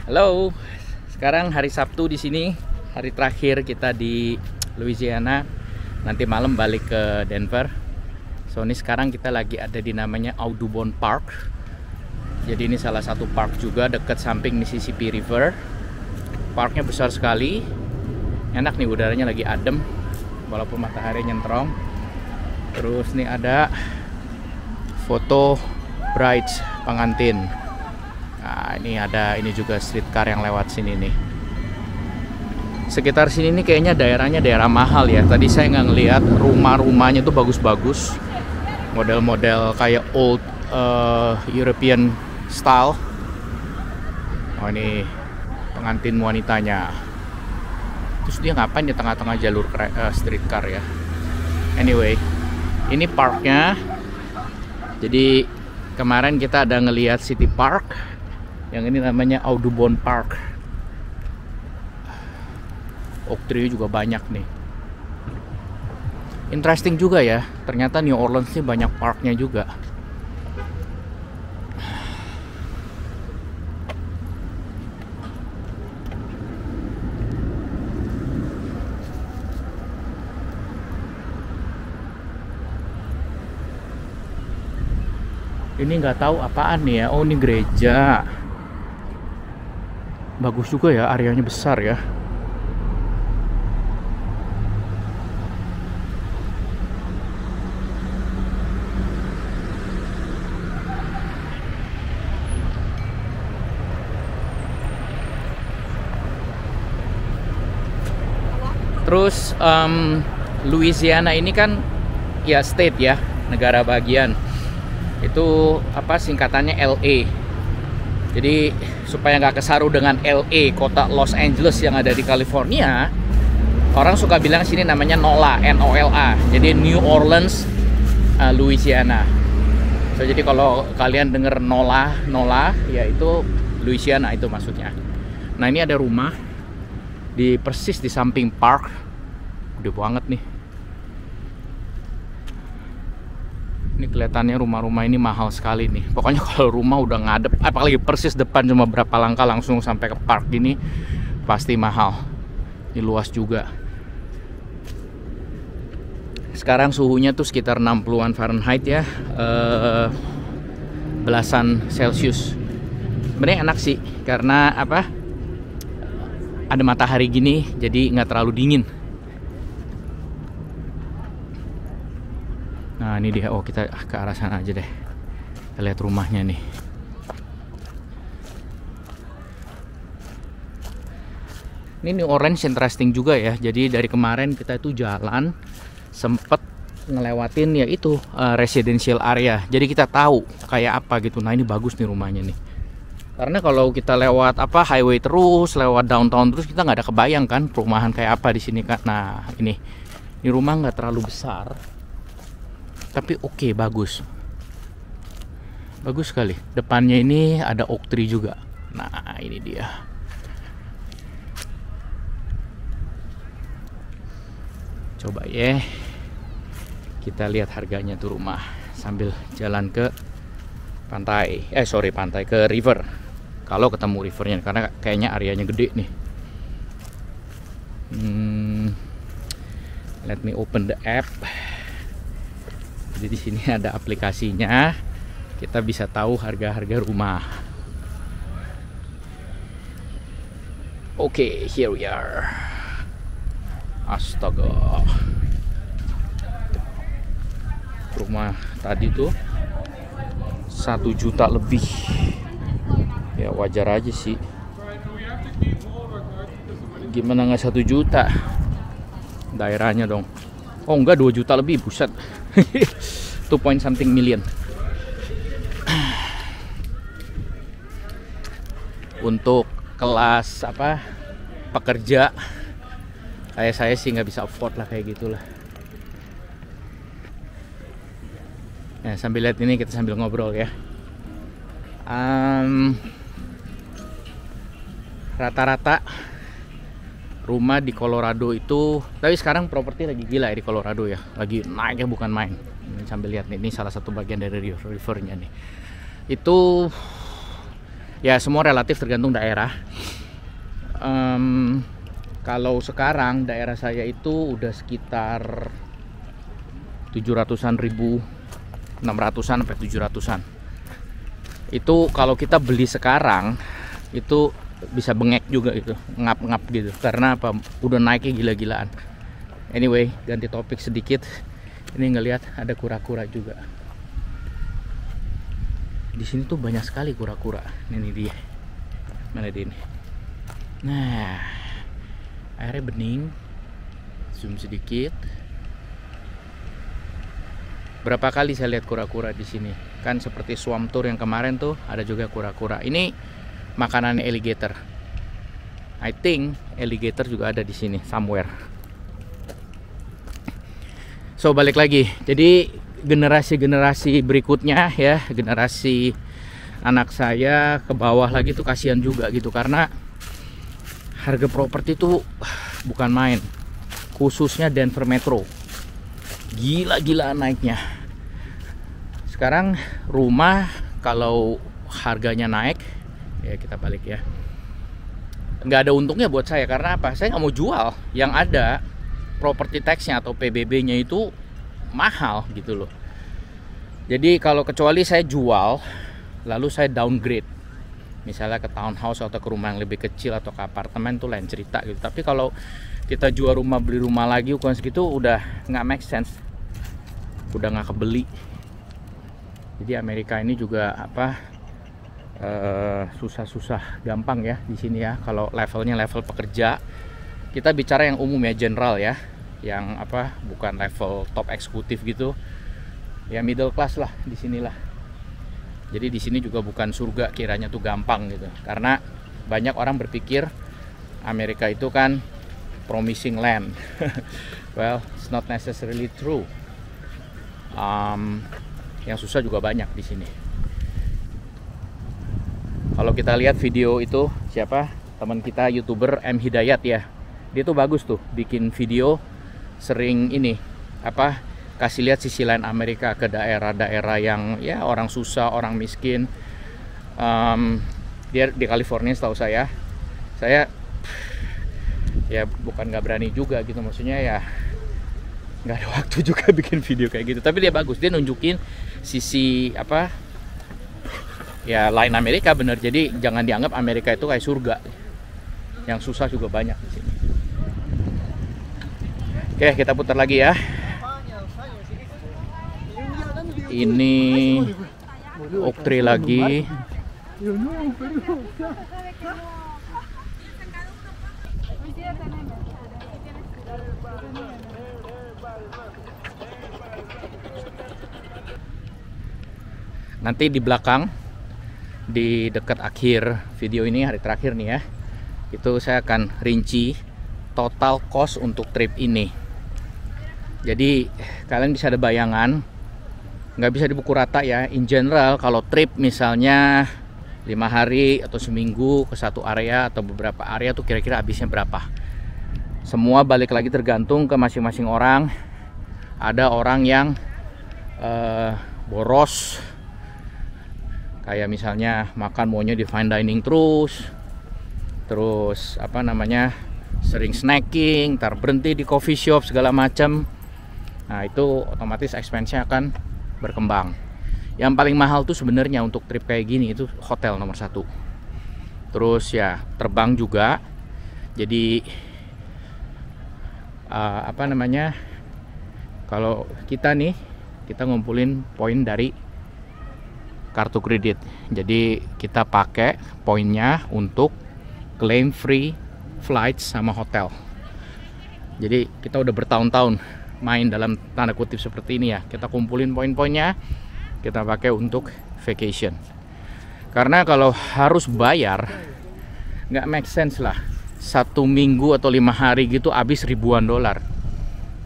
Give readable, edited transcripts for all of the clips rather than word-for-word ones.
Halo, sekarang hari Sabtu di sini, hari terakhir kita di Louisiana. Nanti malam balik ke Denver. So ini sekarang kita lagi ada di namanya Audubon Park. Jadi ini salah satu park juga dekat samping Mississippi River. Parknya besar sekali. Enak nih, udaranya lagi adem walaupun matahari nyentrong. Terus nih ada foto brides pengantin. Nah, ini juga streetcar yang lewat sini nih. Sekitar sini nih kayaknya daerahnya daerah mahal ya. Tadi saya nggak ngeliat rumah-rumahnya tuh bagus-bagus. Model-model kayak old European style. Oh ini pengantin wanitanya. Terus dia ngapain di tengah-tengah jalur streetcar ya? Anyway, ini parknya. Jadi kemarin kita ada ngeliat City Park. Yang ini namanya Audubon Park. Oak tree juga banyak nih. Interesting juga ya. Ternyata New Orleans ini banyak parknya juga. Ini nggak tahu apaan nih ya. Oh ini gereja. Bagus juga ya, areanya besar ya. Terus Louisiana ini kan ya state ya, negara bagian. Itu apa singkatannya LA. Jadi supaya nggak kesaru dengan LA, kota Los Angeles yang ada di California, orang suka bilang sini namanya NOLA, NOLA. Jadi New Orleans, Louisiana. So, jadi kalau kalian denger NOLA, ya itu Louisiana itu maksudnya. Nah ini ada rumah persis di samping park, gede banget nih. Ini kelihatannya rumah-rumah ini mahal sekali nih. Pokoknya kalau rumah udah ngadep, apalagi persis depan cuma berapa langkah langsung sampai ke park ini, pasti mahal. Ini luas juga. Sekarang suhunya tuh sekitar 60-an Fahrenheit ya, belasan Celcius. Sebenarnya enak sih, karena apa? Ada matahari gini, jadi nggak terlalu dingin. Nah ini dia, oh kita ke arah sana aja deh. Kita lihat rumahnya nih. Ini New Orleans interesting juga ya. Jadi dari kemarin kita itu jalan sempet ngelewatin ya itu residential area. Jadi kita tahu kayak apa gitu. Nah ini bagus nih rumahnya nih. Karena kalau kita lewat highway terus, lewat downtown terus, kita nggak ada kebayang kan perumahan kayak apa di sini kan. Nah ini rumah nggak terlalu besar. Tapi oke, bagus sekali. Depannya ini ada oak tree juga. Nah ini dia. Coba ya, kita lihat harganya tuh rumah sambil jalan ke pantai. Pantai ke river. Kalau ketemu rivernya, karena kayaknya areanya gede nih. Let me open the app. Jadi di sini ada aplikasinya, kita bisa tahu harga-harga rumah. Oke, here we are. Astaga. Rumah tadi tuh 1 juta lebih. Ya wajar aja sih. Gimana nggak 1 juta? Daerahnya dong. Oh enggak, 2 juta lebih, buset. 2 point something million. Untuk kelas pekerja kayak saya sih nggak bisa afford lah kayak gitulah. Nah sambil lihat ini kita sambil ngobrol ya. Rata-rata rumah di Colorado itu, tapi sekarang properti lagi gila ya di Colorado ya, lagi naiknya bukan main. Ini sambil lihat nih, ini salah satu bagian dari rivernya nih. Itu Ya semua relatif tergantung daerah. Kalau sekarang daerah saya itu udah sekitar 700-an ribu, 600-an sampai 700-an. Itu kalau kita beli sekarang itu bisa bengek juga gitu, ngap-ngap gitu. Karena apa? Udah naiknya gila-gilaan. Anyway, ganti topik sedikit. Ini ngelihat ada kura-kura juga. Di sini tuh banyak sekali kura-kura. Ini dia. Mana dia ini? Nah, airnya bening. Zoom sedikit. Berapa kali saya lihat kura-kura di sini? Kan seperti swamp tour yang kemarin tuh ada juga kura-kura. Ini makanan alligator. I think alligator juga ada di sini somewhere. So balik lagi. Jadi generasi-generasi berikutnya ya, generasi anak saya ke bawah lagi tuh kasihan juga gitu, karena harga properti tuh bukan main, khususnya Denver Metro, gila-gilaan naiknya. Sekarang rumah kalau harganya naik, ya kita balik ya, nggak ada untungnya buat saya. Karena apa? Saya nggak mau jual, yang ada property tax-nya atau PBB-nya itu mahal gitu loh. Jadi kalau kecuali saya jual lalu saya downgrade, misalnya ke townhouse atau ke rumah yang lebih kecil atau ke apartemen, tuh lain cerita gitu. Tapi kalau kita jual rumah, beli rumah lagi ukuran segitu, udah nggak make sense, udah nggak kebeli. Jadi Amerika ini juga apa, susah-susah gampang ya di sini ya. Kalau levelnya level pekerja, kita bicara yang umum ya, general ya, yang apa, bukan level top eksekutif gitu ya, middle class lah di sinilah. Jadi di sini juga bukan surga kiranya tuh gampang gitu, karena banyak orang berpikir Amerika itu kan promising land. Well, it's not necessarily true. Yang susah juga banyak di sini. Kalau kita lihat video itu, siapa teman kita YouTuber M Hidayat ya, dia tuh bagus tuh bikin video, sering ini apa, kasih lihat sisi lain Amerika ke daerah-daerah yang ya orang susah, orang miskin. Dia di California setahu saya ya bukan nggak berani juga gitu, maksudnya ya nggak ada waktu juga bikin video kayak gitu. Tapi dia bagus, dia nunjukin sisi apa ya lain Amerika, bener. Jadi jangan dianggap Amerika itu kayak surga, yang susah juga banyak di sini. Oke, kita putar lagi ya. Ini oak tree lagi. Nanti di belakang, di dekat akhir video ini, hari terakhir nih ya, itu saya akan rinci total cost untuk trip ini. Jadi kalian bisa ada bayangan, nggak bisa dipukul rata ya. In general kalau trip misalnya 5 hari atau seminggu ke satu area atau beberapa area tuh kira-kira habisnya berapa. Semua balik lagi tergantung ke masing-masing orang. Ada orang yang boros, kayak misalnya makan maunya di fine dining terus apa namanya, sering snacking, ntar berhenti di coffee shop segala macam. Nah itu otomatis expense-nya akan berkembang. Yang paling mahal tuh sebenarnya untuk trip kayak gini itu hotel nomor 1. Terus ya terbang juga. Jadi apa namanya, kalau kita nih, kita ngumpulin poin dari kartu kredit. Jadi kita pakai poinnya untuk claim free flights sama hotel. Jadi kita udah bertahun-tahun main dalam tanda kutip seperti ini ya. Kita kumpulin poin-poinnya, kita pakai untuk vacation. Karena kalau harus bayar, nggak make sense lah. 1 minggu atau 5 hari gitu habis ribuan dolar.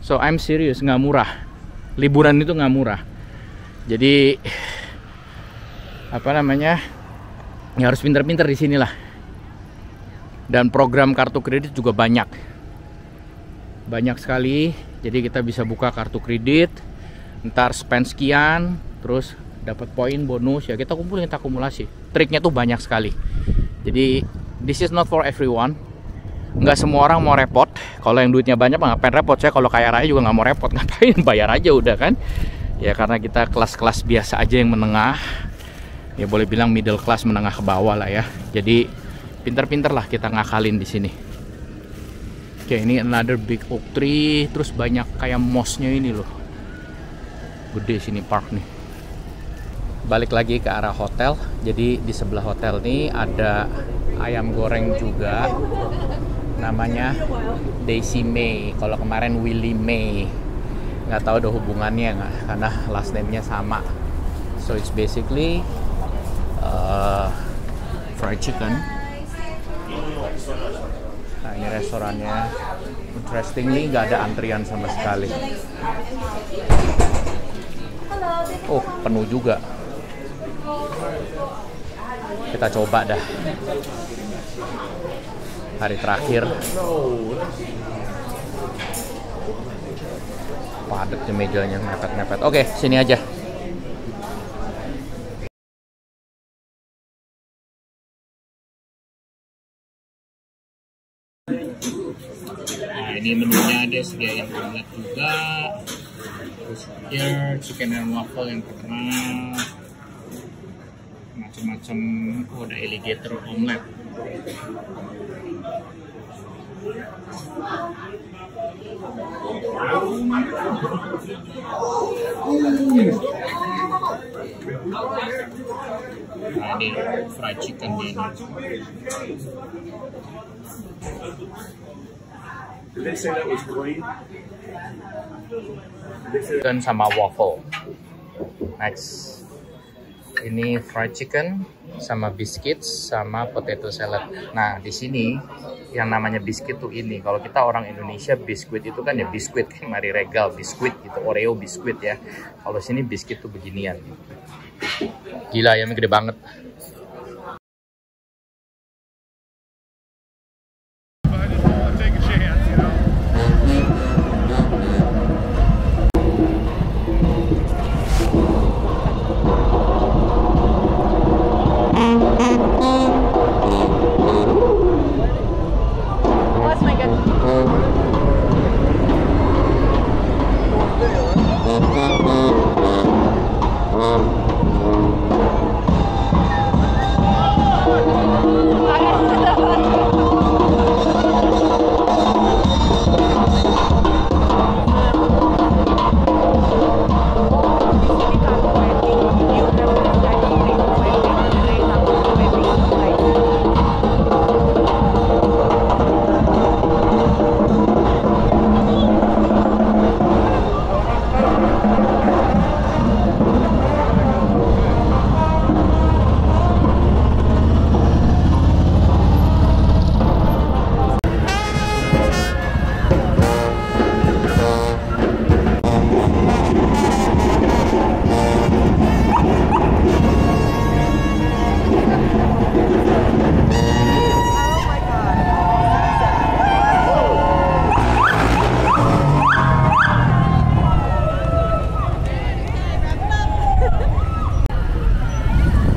So I'm serious, nggak murah. Liburan itu nggak murah. Jadi apa namanya, ya harus pinter-pinter di sinilah. Dan program kartu kredit juga banyak sekali. Jadi kita bisa buka kartu kredit, ntar spend sekian, terus dapat poin bonus ya, kita kumpulin, kita akumulasi. triknya tuh banyak sekali. Jadi this is not for everyone. Nggak semua orang mau repot. Kalau yang duitnya banyak ngapain repot? Saya kalau kaya raya juga nggak mau repot. Ngapain, bayar aja udah kan. Ya karena kita kelas-kelas biasa aja yang menengah. Ya boleh bilang middle class, menengah ke bawah lah ya. Jadi pinter-pinter lah kita ngakalin di sini. Oke, ini another big oak tree. Terus banyak kayak mossnya ini loh. Gede sini park nih. Balik lagi ke arah hotel. Jadi di sebelah hotel nih ada ayam goreng juga. Namanya Daisy May. Kalau kemarin Willie May. Nggak tahu ada hubungannya nggak, karena last name-nya sama. So it's basically fried chicken. Nah ini restorannya. Interestingly nggak ada antrian sama sekali. Oh penuh juga. Kita coba dah. Hari terakhir. Padat di mejanya, mepet-mepet. Oke, sini aja. Nah, ini menunya dia sediain omelet juga. Terus here chicken and waffle yang terkenal. Macam-macam. Oh, ada alligator omelet. Nah, ini fried chicken dia ini. Chicken sama waffle. Next. Ini fried chicken sama biscuit sama potato salad. Nah, di sini yang namanya biskuit tuh ini. Kalau kita orang Indonesia biskuit itu kan ya biskuit kayak Mari Regal biskuit gitu, Oreo biskuit ya. Kalau sini biskuit tuh beginian. Gila ya, gede banget.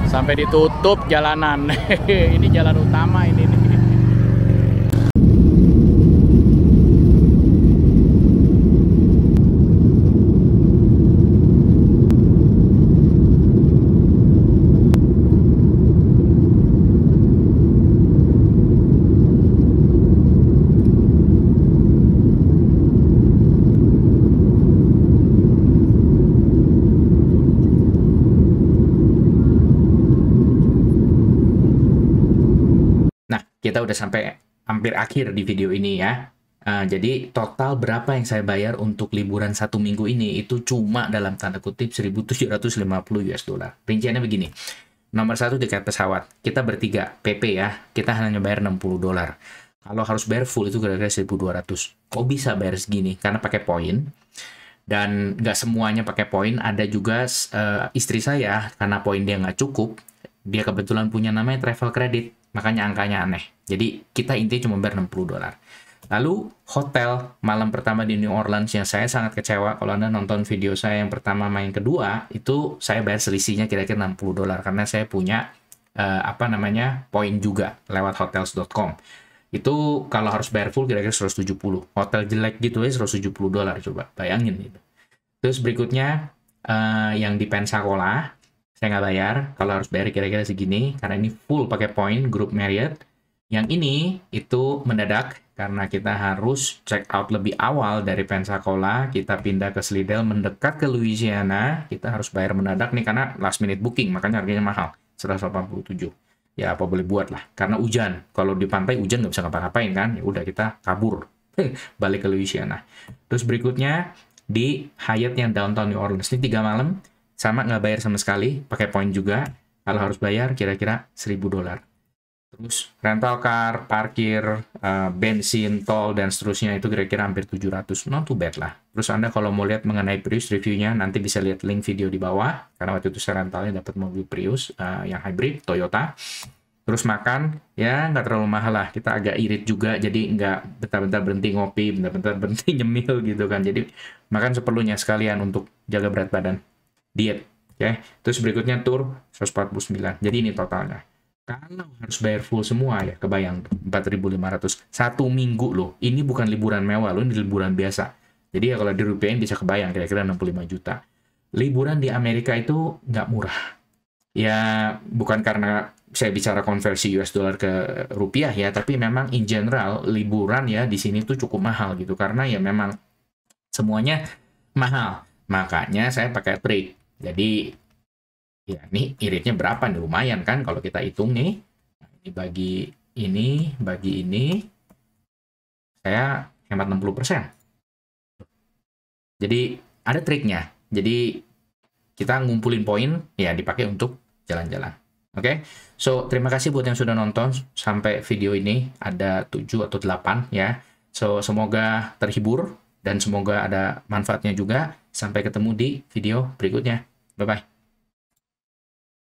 Sampai ditutup jalanan. Ini jalan utama ini nih. Kita udah sampai hampir akhir di video ini ya. Jadi total berapa yang saya bayar untuk liburan 1 minggu ini itu cuma dalam tanda kutip 1.750 US dollar. Rinciannya begini. Nomor 1 tiket pesawat. Kita bertiga PP ya. Kita hanya bayar 60 dolar. Kalau harus bayar full itu kira-kira 1.200. Kok bisa bayar segini? Karena pakai poin. Dan nggak semuanya pakai poin. Ada juga istri saya karena poin dia nggak cukup. Dia kebetulan punya namanya travel credit. Makanya angkanya aneh. Jadi kita intinya cuma bayar 60 dolar. Lalu hotel malam pertama di New Orleans yang saya sangat kecewa. Kalau Anda nonton video saya yang pertama main kedua, itu saya bayar selisihnya kira-kira 60 dolar. Karena saya punya apa namanya, poin juga lewat hotels.com. Itu kalau harus bayar full kira-kira 170. Hotel jelek gitu ya $170, coba bayangin gitu. Terus berikutnya yang di Pensacola, saya nggak bayar. Kalau harus bayar kira-kira segini, karena ini full pakai poin grup Marriott. Yang ini itu mendadak, karena kita harus check out lebih awal dari Pensacola, kita pindah ke Slidell, mendekat ke Louisiana, kita harus bayar mendadak nih, karena last minute booking, makanya harganya mahal, 187. Ya apa boleh buat lah, karena hujan. Kalau di pantai hujan nggak bisa ngapa-ngapain kan, ya udah kita kabur, balik ke Louisiana. Terus berikutnya, di Hyatt yang downtown New Orleans, ini 3 malam, sama nggak bayar sama sekali, pakai poin juga. Kalau harus bayar kira-kira $1.000. Terus rental car, parkir, bensin, tol, dan seterusnya itu kira-kira hampir 700. Not too bad lah. Terus Anda kalau mau lihat mengenai Prius reviewnya, nanti bisa lihat link video di bawah. Karena waktu itu saya rentalnya dapat mobil Prius yang hybrid, Toyota. Terus makan, ya nggak terlalu mahal lah. Kita agak irit juga, jadi nggak bentar-bentar berhenti ngopi, bentar-bentar berhenti nyemil gitu kan. Jadi makan seperlunya sekalian untuk jaga berat badan. Diet. Ya. Terus berikutnya tour 149. Jadi ini totalnya. Kalau harus bayar full semua ya, kebayang 4.500 satu minggu loh. Ini bukan liburan mewah loh, ini liburan biasa. Jadi ya kalau dirupiahin bisa kebayang kira-kira 65 juta. Liburan di Amerika itu nggak murah. Ya bukan karena saya bicara konversi US dollar ke rupiah ya, tapi memang in general liburan ya di sini tuh cukup mahal gitu, karena ya memang semuanya mahal. Makanya saya pakai trade. Jadi ya, ini iritnya berapa nih? Lumayan kan kalau kita hitung nih. Ini bagi ini, saya hemat 60%. Jadi, ada triknya. Jadi, kita ngumpulin poin, ya dipakai untuk jalan-jalan. Oke? So, terima kasih buat yang sudah nonton sampai video ini. Ada 7 atau 8 ya. So, semoga terhibur dan semoga ada manfaatnya juga. Sampai ketemu di video berikutnya. Bye-bye.